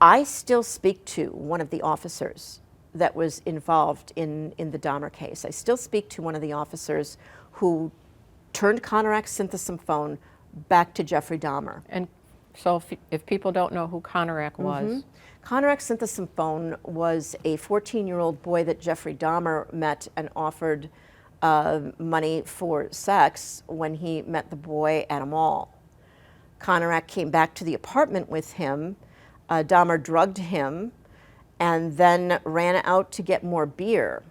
I still speak to one of the officers that was involved in the Dahmer case. I still speak to one of the officers who turned Konerak Sinthasomphone back to Jeffrey Dahmer. And so if people don't know who Konerak was. Konerak Sinthasomphone was a 14-year-old boy that Jeffrey Dahmer met and offered money for sex when he met the boy at a mall. Konerak came back to the apartment with him. Dahmer drugged him and then ran out to get more beer.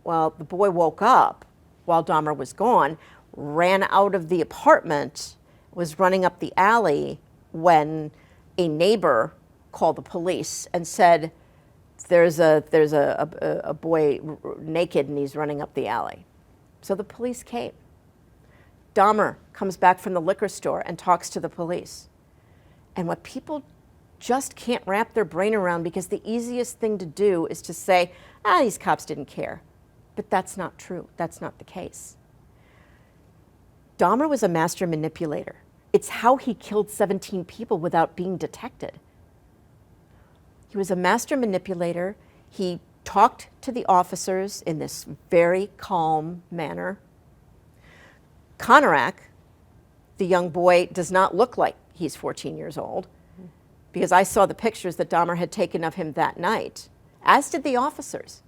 Well, the boy woke up while Dahmer was gone, ran out of the apartment, was running up the alley when a neighbor called the police and said, there's a boy naked and he's running up the alley. So the police came. Dahmer comes back from the liquor store and talks to the police. And what people just can't wrap their brain around, because the easiest thing to do is to say, these cops didn't care. But that's not true. That's not the case. Dahmer was a master manipulator. It's how he killed 17 people without being detected. He was a master manipulator. He talked to the officers in this very calm manner. Konerak, the young boy, does not look like he's 14 years old, because I saw the pictures that Dahmer had taken of him that night, as did the officers.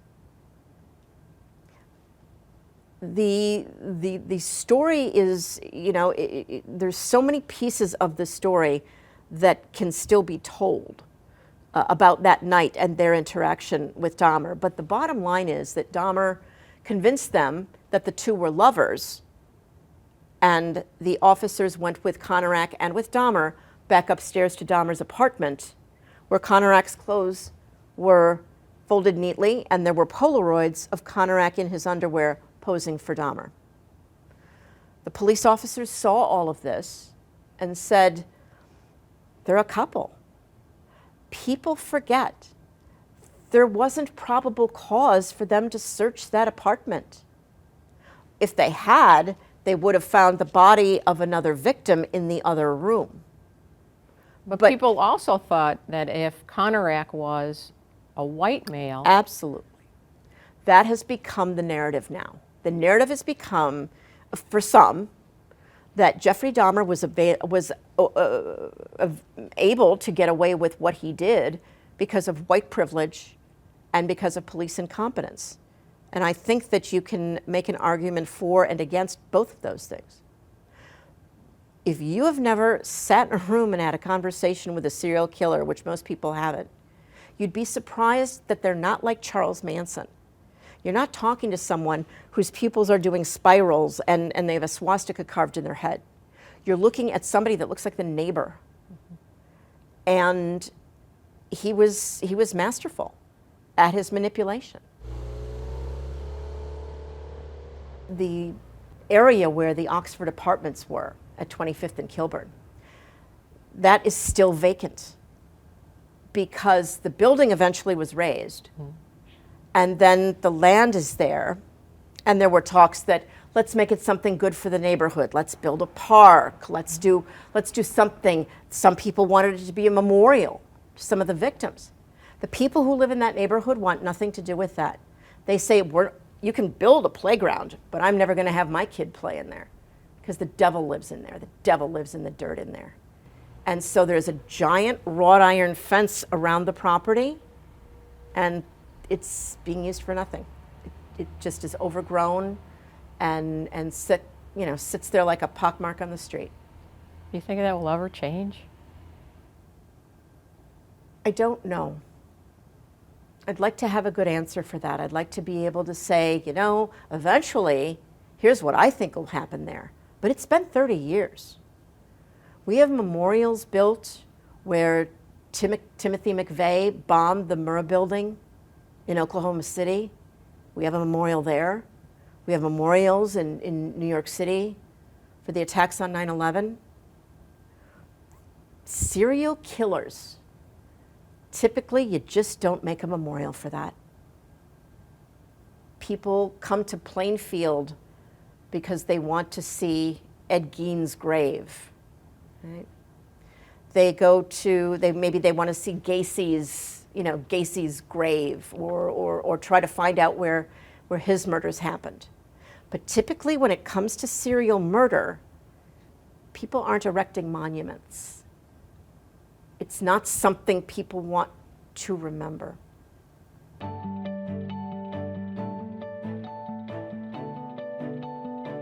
The story is, there's so many pieces of the story that can still be told about that night and their interaction with Dahmer. But the bottom line is that Dahmer convinced them that the two were lovers, and the officers went with Konerak and with Dahmer back upstairs to Dahmer's apartment, where Konerak's clothes were folded neatly, and there were Polaroids of Konerak in his underwear posing for Dahmer. The police officers saw all of this and said, they're a couple. People forget there wasn't probable cause for them to search that apartment. If they had, they would have found the body of another victim in the other room. But people also thought that if Konerak was a white male... Absolutely. That has become the narrative now. The narrative has become, for some, that Jeffrey Dahmer was able to get away with what he did because of white privilege and because of police incompetence. And I think that you can make an argument for and against both of those things. If you have never sat in a room and had a conversation with a serial killer, which most people haven't, you'd be surprised that they're not like Charles Manson. You're not talking to someone whose pupils are doing spirals and they have a swastika carved in their head. You're looking at somebody that looks like the neighbor. And he was masterful at his manipulation. The area where the Oxford apartments were at 25th and Kilbourn, that is still vacant because the building eventually was razed. And then the land is there, and there were talks that let's make it something good for the neighborhood. Let's build a park. Let's do something. Some people wanted it to be a memorial to some of the victims. The people who live in that neighborhood want nothing to do with that. They say, you can build a playground, but I'm never going to have my kid play in there because the devil lives in there. The devil lives in the dirt in there. And so there's a giant wrought iron fence around the property, and it's being used for nothing. It just is overgrown and sits there like a pockmark on the street. Do you think that will ever change? I don't know. I'd like to have a good answer for that. I'd like to be able to say, eventually, here's what I think will happen there. But it's been 30 years. We have memorials built where Timothy McVeigh bombed the Murrah building in Oklahoma City. We have a memorial there. We have memorials in New York City for the attacks on 9/11. Serial killers, typically you just don't make a memorial for that. People come to Plainfield because they want to see Ed Gein's grave. Right? They go to, maybe they want to see Gacy's grave, or try to find out where his murders happened. But typically when it comes to serial murder, people aren't erecting monuments. It's not something people want to remember.